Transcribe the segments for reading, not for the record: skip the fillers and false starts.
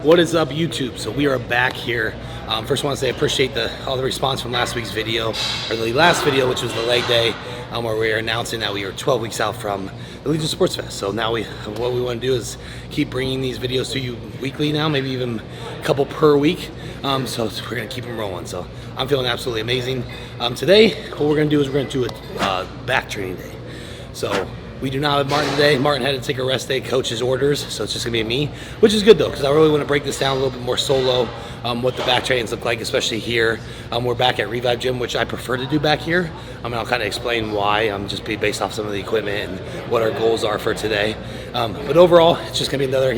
What is up, YouTube? So we are back here. First I want to say I appreciate all the response from last week's video, or the last video, which was the leg day, where we are announcing that we are 12 weeks out from the Legion Sports Fest. So now what we want to do is keep bringing these videos to you weekly now, maybe even a couple per week. So we're going to keep them rolling. So I'm feeling absolutely amazing. Today, what we're going to do is we're going to do a back training day. So we do not have Martin today. Martin had to take a rest day, coach's orders, so it's just gonna be me, which is good though, because I really want to break this down a little bit more solo, what the back trainings look like, especially here. We're back at Revive Gym, which I prefer to do back here. I'll kind of explain why, just based off some of the equipment and what our goals are for today. But overall, it's just gonna be another,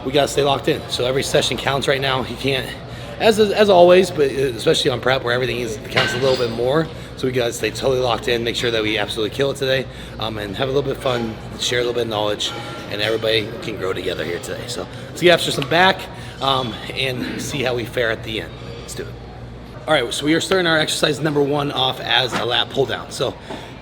we gotta stay locked in. So every session counts right now. You can't, as always, but especially on prep where everything counts a little bit more. So we gotta stay totally locked in, make sure that we absolutely kill it today, and have a little bit of fun, share a little bit of knowledge, and everybody can grow together here today. So let's get after some back and see how we fare at the end. Let's do it. All right, so we are starting our exercise number one off as a lat pull down. So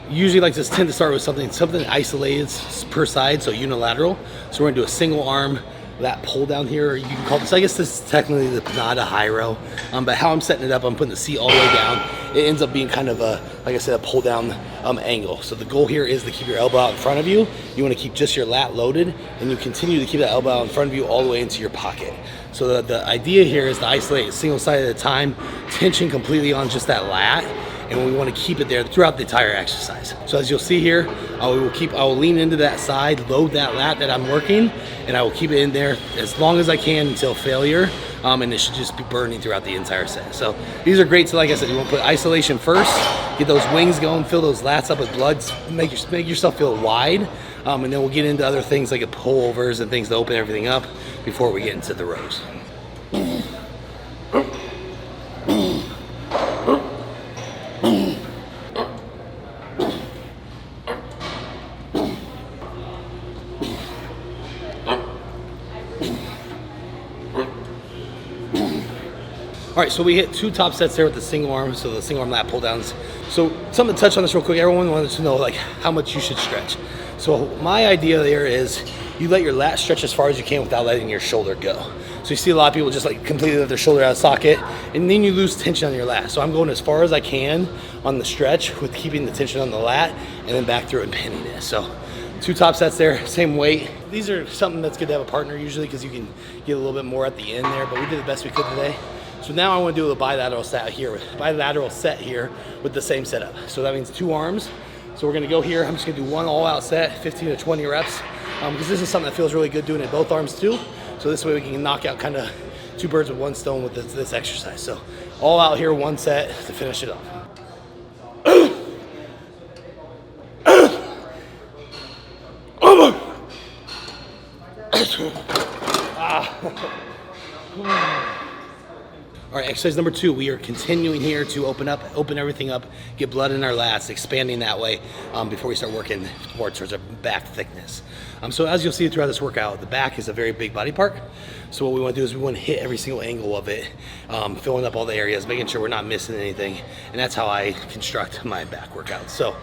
usually like to tend to start with something isolated per side, so unilateral. So we're gonna do a single arm lat pull down here. You can call this, I guess this is technically not a high row, but how I'm setting it up, I'm putting the seat all the way down. It ends up being kind of a, like I said, a pull down angle. So the goal here is to keep your elbow out in front of you. You want to keep just your lat loaded, and you continue to keep that elbow out in front of you all the way into your pocket. So the idea here is to isolate a single side at a time, tension completely on just that lat, and we want to keep it there throughout the entire exercise. So as you'll see here, I will lean into that side, load that lat that I'm working, and I will keep it in there as long as I can until failure, and it should just be burning throughout the entire set. So these are great. So like I said, you want to put isolation first, get those wings going, fill those lats up with blood, make yourself feel wide, and then we'll get into other things like pullovers and things to open everything up before we get into the rows. All right, so we hit 2 top sets there with the single arm, so the single arm lat pull downs. So something to touch on this real quick, everyone wanted to know like how much you should stretch. So my idea there is you let your lat stretch as far as you can without letting your shoulder go. So you see a lot of people just like completely let their shoulder out of socket, and then you lose tension on your lat. So I'm going as far as I can on the stretch with keeping the tension on the lat, and then back through it and pinning it. So 2 top sets there, same weight. These are something that's good to have a partner usually, because you can get a little bit more at the end there, but we did the best we could today. So now I want to do a bilateral set here with the same setup. So that means 2 arms. So we're going to go here. I'm just going to do one all-out set, 15 to 20 reps, because this is something that feels really good doing it both arms too. So this way we can knock out kind of 2 birds with 1 stone with this exercise. So all out here, 1 set to finish it off. All right, exercise number 2, we are continuing here to open everything up, get blood in our lats, expanding that way before we start working more towards our back thickness. So as you'll see throughout this workout, the back is a very big body part. So what we want to do is we want to hit every single angle of it, filling up all the areas, making sure we're not missing anything. And that's how I construct my back workouts. So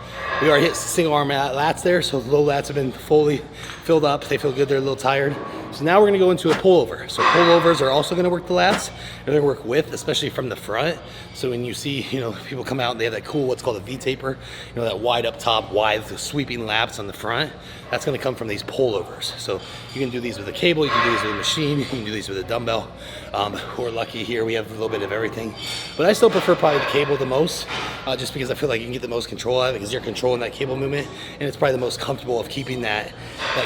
we already hit single arm lats there. So the low lats have been fully filled up. They feel good. They're a little tired. So now we're going to go into a pullover. So pullovers are also going to work the lats. They're going to work width, especially from the front. So when you see, people come out and they have that cool, what's called a V-taper, that wide up top, wide sweeping laps on the front. That's going to come from these pullovers. So you can do these with a cable, you can do these with a machine, you can do these with a dumbbell. We're lucky here, we have a little bit of everything. But I still prefer probably the cable the most, just because I feel like you can get the most control out of it, because you're controlling that cable movement, and it's probably the most comfortable of keeping that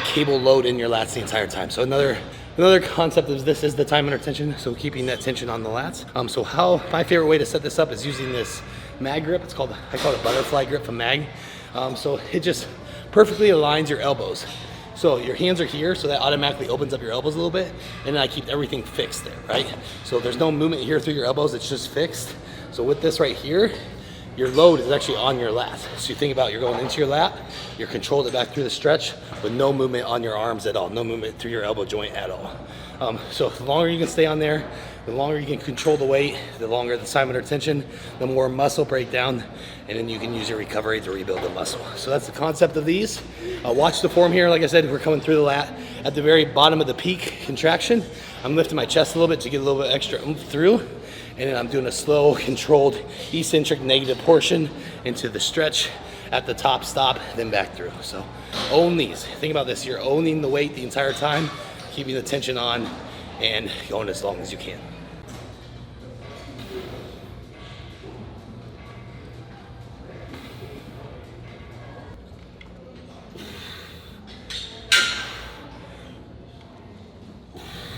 cable load in your lats the entire time. So another concept of this is the time under tension, so keeping that tension on the lats. So my favorite way to set this up is using this mag grip. I call it a butterfly grip from Mag. So it just perfectly aligns your elbows. So your hands are here, so that automatically opens up your elbows a little bit, and then I keep everything fixed there, right? So there's no movement here through your elbows, it's just fixed. So with this right here, your load is actually on your lat. So you think about you're going into your lat, you're controlled it back through the stretch with no movement on your arms at all, no movement through your elbow joint at all. So the longer you can stay on there, the longer you can control the weight, the longer the time under tension, the more muscle breakdown, and then you can use your recovery to rebuild the muscle. So that's the concept of these. Watch the form here. Like I said, we're coming through the lat at the very bottom of the peak contraction, I'm lifting my chest a little bit to get a little bit extra oomph through. And then I'm doing a slow, controlled, eccentric negative portion into the stretch at the top stop, then back through. So own these. Think about this. You're owning the weight the entire time, keeping the tension on, and going as long as you can.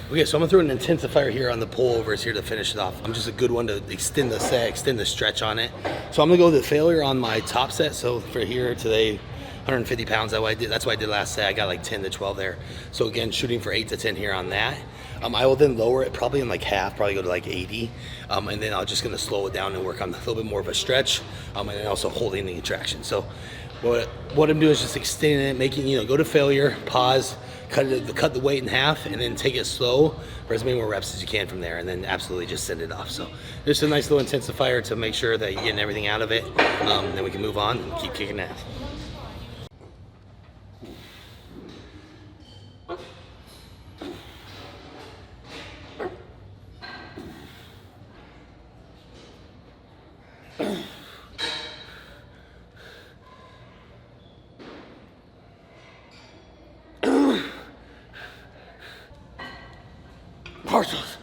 Okay, so I'm gonna throw an intensifier here on the pullovers here to finish it off. I'm just a good one to extend the set, extend the stretch on it. So I'm gonna go to failure on my top set. So for here today, 150 pounds, that's what I did last set. I got like 10 to 12 there. So again, shooting for 8 to 10 here on that. I will then lower it probably in like half, probably go to like 80. And then I'm just gonna slow it down and work on a little bit more of a stretch. And then also holding the contraction. So what I'm doing is just extending it, making, go to failure, pause, cut the weight in half, and then take it slow for as many more reps as you can from there, and then absolutely just send it off. So just a nice little intensifier to make sure that you're getting everything out of it. Then we can move on and keep kicking ass. Partials.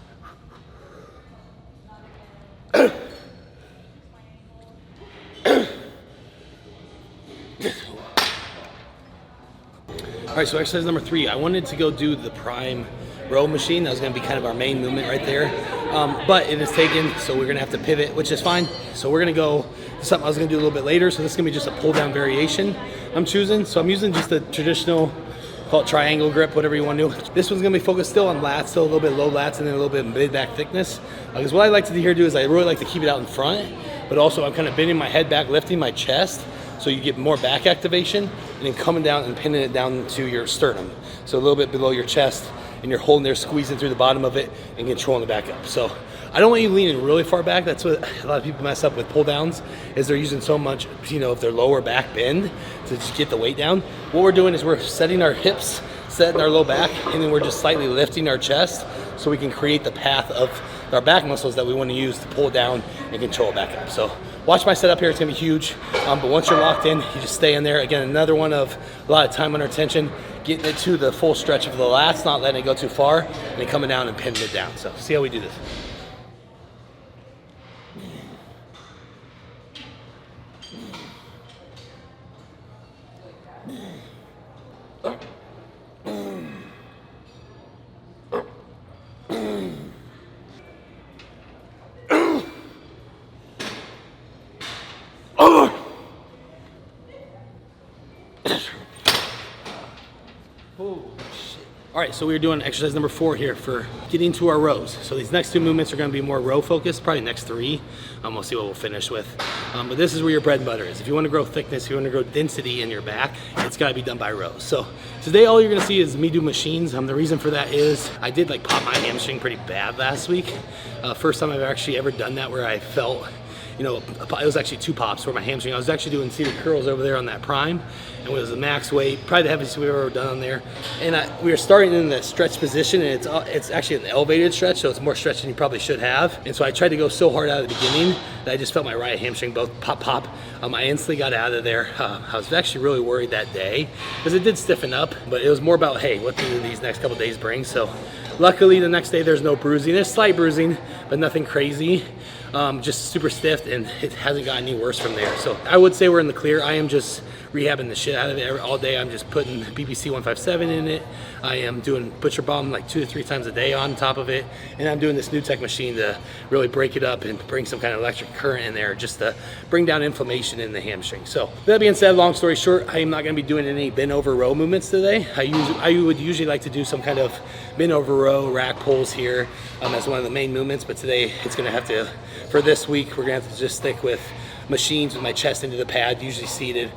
All right, so exercise number 3, I wanted to go do the prime row machine. That was gonna be kind of our main movement right there. But it is taken, so we're gonna have to pivot, which is fine. So we're gonna go to something I was gonna do a little bit later. So this is gonna be just a pull down variation I'm choosing. So I'm using just the traditional, call it triangle grip, whatever you want to do. This one's gonna be focused still on lats, still a little bit low lats, and then a little bit mid back thickness. Because what I like to do here is I really like to keep it out in front, but also I'm kind of bending my head back, lifting my chest, so you get more back activation, and then coming down and pinning it down to your sternum. So a little bit below your chest, and you're holding there, squeezing through the bottom of it, and controlling it back up. So I don't want you leaning really far back. That's what a lot of people mess up with pull downs, is they're using so much, of their lower back bend to just get the weight down. What we're doing is we're setting our hips, setting our low back, and then we're just slightly lifting our chest so we can create the path of our back muscles that we want to use to pull it down and control it back up. So watch my setup here, it's gonna be huge. But once you're locked in, you just stay in there. Again, another one of a lot of time under tension, getting it to the full stretch of the lats, not letting it go too far, and then coming down and pinning it down. So see how we do this. All right, so we're doing exercise number 4 here for getting to our rows. So these next 2 movements are gonna be more row focused, probably next 3. We'll see what we'll finish with. But this is where your bread and butter is. If you wanna grow thickness, if you wanna grow density in your back, it's gotta be done by rows. So today all you're gonna see is me do machines. The reason for that is I did pop my hamstring pretty bad last week. First time I've actually ever done that, where I felt, it was actually 2 pops where my hamstring, I was actually doing seated curls over there on that prime, and it was the max weight, probably the heaviest we've ever done on there. And we were starting in the stretch position, and it's actually an elevated stretch, so it's more stretch than you probably should have. And so I tried to go so hard out of the beginning that I just felt my right hamstring both pop. I instantly got out of there. I was actually really worried that day because it did stiffen up, but it was more about, hey, what do these next couple days bring? So luckily the next day there's no bruising. There's slight bruising, but nothing crazy. Just super stiff, and it hasn't gotten any worse from there. So I would say we're in the clear. I am just rehabbing the shit out of it all day. I'm just putting BBC 157 in it. I am doing butcher balm 2 to 3 times a day on top of it, and I'm doing this new tech machine to really break it up and bring some kind of electric current in there, just to bring down inflammation in the hamstring. So that being said, long story short, I am not going to be doing any bend over row movements today. I would usually like to do some kind of bend over row rack pulls here as one of the main movements, but today it's going to have to, for this week, we're going to have to just stick with machines with my chest into the pad, usually seated,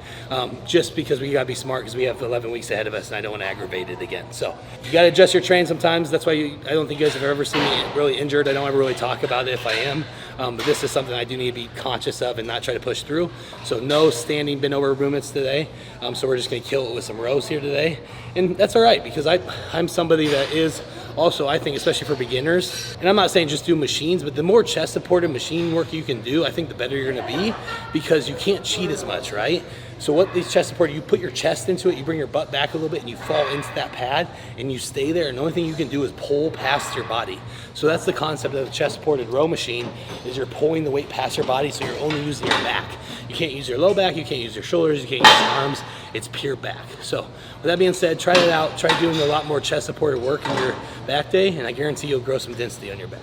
just because we gotta be smart because we have 11 weeks ahead of us and I don't want to aggravate it again. So you gotta adjust your train sometimes. That's why I don't think you guys have ever seen me really injured. I don't ever really talk about it if I am, but this is something I do need to be conscious of and not try to push through. So no standing bent over movements today. So we're just gonna kill it with some rows here today. And that's all right, because I'm somebody that is also, I think, especially for beginners, and I'm not saying just do machines, but the more chest supported machine work you can do, I think the better you're gonna be, because you can't cheat as much, right? So what these chest supported, you put your chest into it, you bring your butt back a little bit and you fall into that pad and you stay there, and the only thing you can do is pull past your body. So that's the concept of the chest supported row machine, is you're pulling the weight past your body, so you're only using your back. You can't use your low back, you can't use your shoulders, you can't use your arms, it's pure back. So with that being said, try it out, try doing a lot more chest supported work in your back day, and I guarantee you'll grow some density on your back.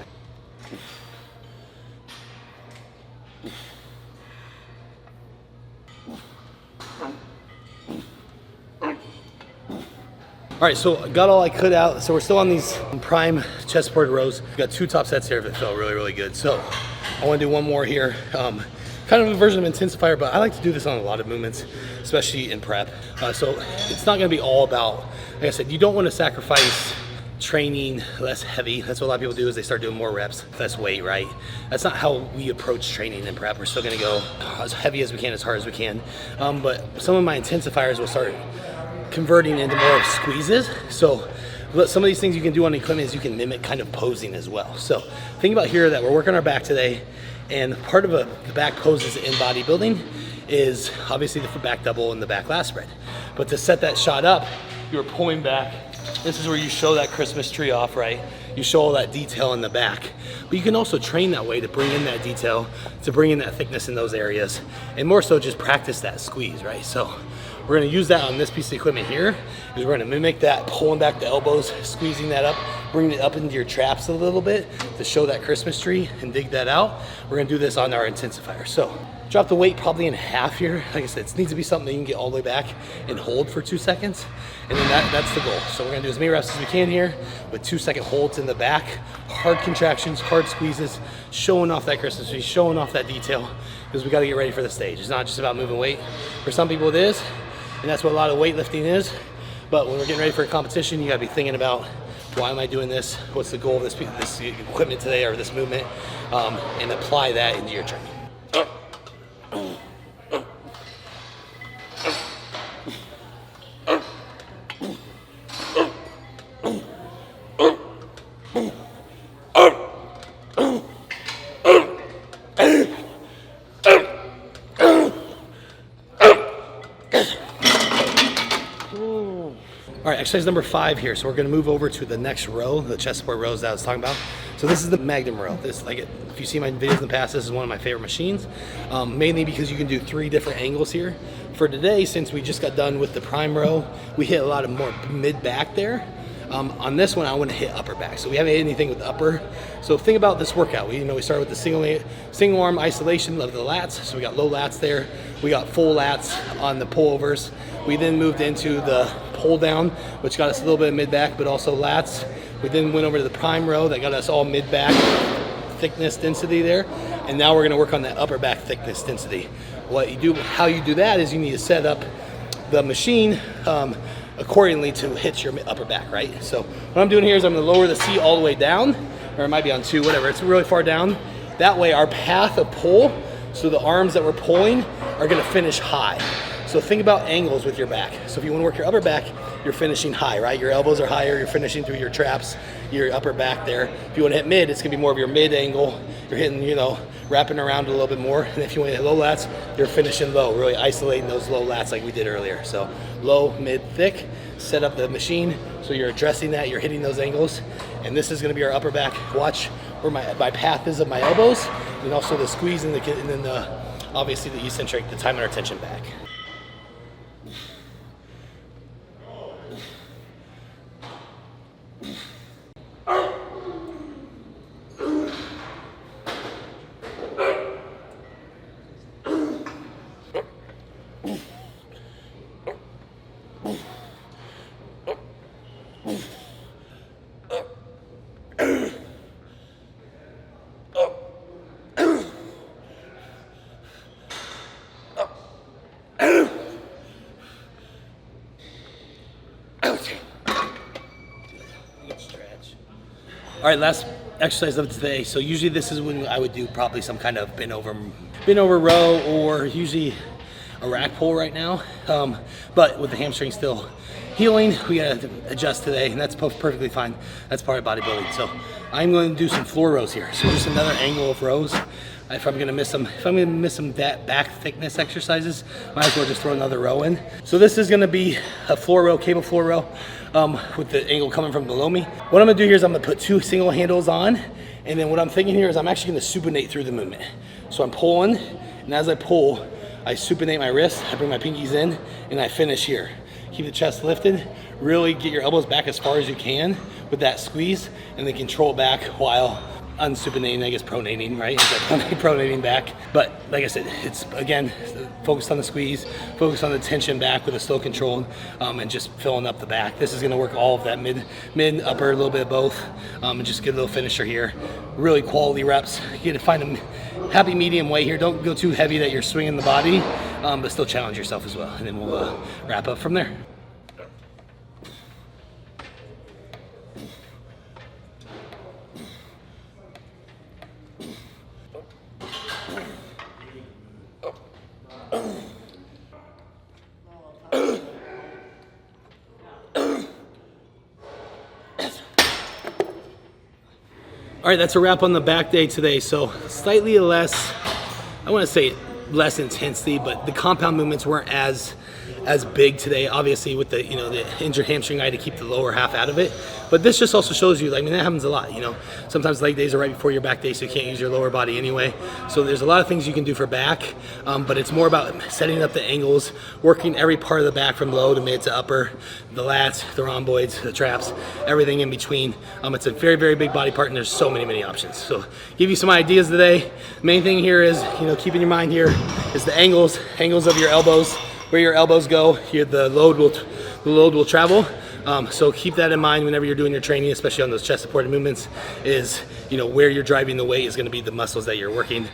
All right, so got all I could out. So we're still on these prime chest supported rows. We've got 2 top sets here that felt really, really good. So I want to do one more here. Kind of a version of intensifier, but I like to do this on a lot of movements, especially in prep. So it's not going to be all about, like I said, you don't want to sacrifice training less heavy. That's what a lot of people do, is they start doing more reps, less weight, right? That's not how we approach training in prep. We're still going to go as heavy as we can, as hard as we can. But some of my intensifiers will start converting into more squeezes. So some of these things you can do on equipment is you can mimic kind of posing as well. So think about here that we're working our back today, and part of the back poses in bodybuilding is obviously the back double and the back lat spread. But to set that shot up, you're pulling back. This is where you show that Christmas tree off, right? You show all that detail in the back. But you can also train that way to bring in that detail, to bring in that thickness in those areas, and more so just practice that squeeze, right? So we're gonna use that on this piece of equipment here, is we're gonna mimic that, pulling back the elbows, squeezing that up, bringing it up into your traps a little bit to show that Christmas tree and dig that out. We're gonna do this on our intensifier. So drop the weight probably in half here. Like I said, it needs to be something that you can get all the way back and hold for 2 seconds. And then that's the goal. So we're gonna do as many reps as we can here with 2-second holds in the back, hard contractions, hard squeezes, showing off that Christmas tree, showing off that detail, because we gotta get ready for the stage. It's not just about moving weight. For some people it is, and that's what a lot of weightlifting is. But when we're getting ready for a competition, you gotta be thinking about, why am I doing this? What's the goal of this equipment today, or this movement? And apply that into your training. All right, exercise number 5 here. So we're gonna move over to the next row, the chest support rows that I was talking about. So this is the Magnum Row. This, if you see my videos in the past, this is one of my favorite machines, mainly because you can do 3 different angles here. For today, since we just got done with the prime row, we hit a lot of more mid-back there. On this one, I want to hit upper back. So we haven't hit anything with upper. So think about this workout. We started with the single arm isolation of the lats. So we got low lats there. We got full lats on the pullovers. We then moved into the pull down, which got us a little bit of mid back, but also lats. We then went over to the prime row that got us all mid back thickness density there. And now we're going to work on that upper back thickness density. How you do that is you need to set up the machine accordingly to hit your upper back, right? So what I'm doing here is I'm gonna lower the seat all the way down, or it might be on 2, whatever, it's really far down. That way our path of pull, so the arms that we're pulling are gonna finish high. So think about angles with your back. So if you wanna work your upper back, you're finishing high, right? Your elbows are higher, you're finishing through your traps, your upper back there. If you wanna hit mid, it's gonna be more of your mid angle. You're hitting, wrapping around a little bit more. And if you wanna hit low lats, you're finishing low, really isolating those low lats like we did earlier. So low, mid, thick, set up the machine. So you're addressing that, you're hitting those angles. And this is gonna be our upper back. Watch where my path is of my elbows, and also the squeeze and then obviously the eccentric, the time and our tension back. All right, last exercise of today. So usually this is when I would do probably some kind of bent over row, or usually a rack pull right now. But with the hamstring still healing, we gotta adjust today, and that's perfectly fine. That's part of bodybuilding. So I'm going to do some floor rows here. So just another angle of rows. If I'm gonna miss some back thickness exercises, might as well just throw another row in. So this is gonna be a floor row, cable floor row, with the angle coming from below me. What I'm gonna do here is I'm gonna put 2 single handles on, and then what I'm thinking here is I'm actually gonna supinate through the movement. So I'm pulling, and as I pull, I supinate my wrist, I bring my pinkies in, and I finish here. Keep the chest lifted, really get your elbows back as far as you can with that squeeze, and then control back while unsupinating, I guess pronating, right? Pronating back. But like I said, it's again, focused on the squeeze, focused on the tension back with a slow control, and just filling up the back. This is gonna work all of that mid, upper, a little bit of both, and just get a little finisher here. Really quality reps. You gotta find a happy medium weight here. Don't go too heavy that you're swinging the body, but still challenge yourself as well. And then we'll wrap up from there. All right, that's a wrap on the back day today. So slightly less, I want to say less intensity, but the compound movements weren't as big today. Obviously with the, the injured hamstring, I had to keep the lower half out of it. But this just also shows you, that happens a lot, Sometimes leg days are right before your back day, so you can't use your lower body anyway. So there's a lot of things you can do for back, but it's more about setting up the angles, working every part of the back from low to mid to upper, the lats, the rhomboids, the traps, everything in between. It's a very, very big body part, and there's so many options. So give you some ideas today. Main thing here is, keep in your mind here is the angles of your elbows. Where your elbows go, here the load will travel. So keep that in mind whenever you're doing your training, especially on those chest supported movements, is where you're driving the weight is going to be the muscles that you're working.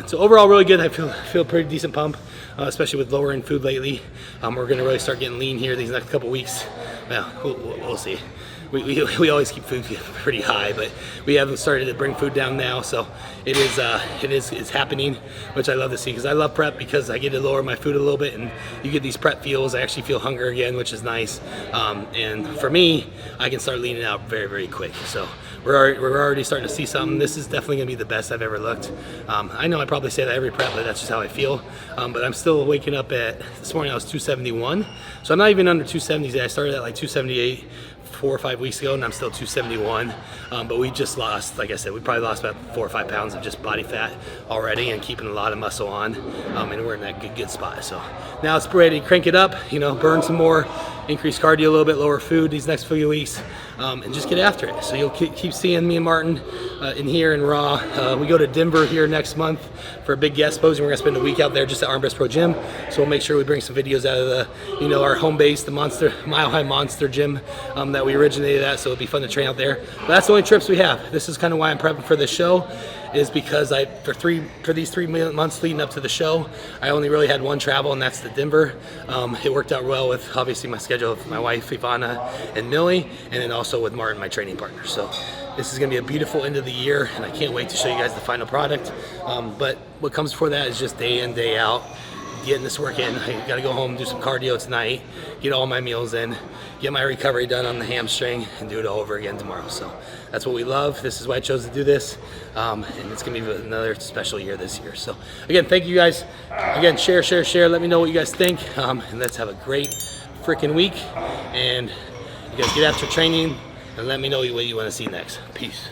So overall really good. I feel pretty decent pump, especially with lowering food lately. We're going to really start getting lean here these next couple weeks. Well, we'll see. We always keep food pretty high, but we haven't started to bring food down now, so it's happening, which I love to see, because I love prep, because I get to lower my food a little bit, and you get these prep feels. I actually feel hunger again, which is nice, and for me, I can start leaning out very, very quick. So we're already starting to see something. This is definitely gonna be the best I've ever looked. I know I probably say that every prep, but that's just how I feel. But I'm still waking up this morning I was 271, so I'm not even under 270s yet. I started at like 278 4 or 5 weeks ago, and I'm still 271. But we just lost, like I said, we probably lost about 4 or 5 pounds of just body fat already, and keeping a lot of muscle on, and we're in that good spot. So now it's ready to crank it up, burn some more, increase cardio a little bit, lower food these next few weeks, and just get after it. So you'll keep seeing me and Martin in here in Raw. We go to Denver here next month for a big guest posing. We're gonna spend a week out there just at Armbrust Pro Gym. So we'll make sure we bring some videos out of the, our home base, the Mile High Monster Gym that we originated at. So it'll be fun to train out there. But that's the only trips we have. This is kind of why I'm prepping for this show, is because for these 3 months leading up to the show, I only really had one travel, and that's to Denver. It worked out well with obviously my schedule with my wife Ivana and Millie, and then also with Martin, my training partner. So this is gonna be a beautiful end of the year, and I can't wait to show you guys the final product. But what comes before that is just day in, day out, getting this work in. I gotta go home, do some cardio tonight, get all my meals in, get my recovery done on the hamstring, and do it all over again tomorrow. So that's what we love. This is why I chose to do this, and it's gonna be another special year this year. So again, thank you guys. Again, share. Let me know what you guys think, and let's have a great freaking week. And you guys get after training, and let me know what you want to see next. Peace.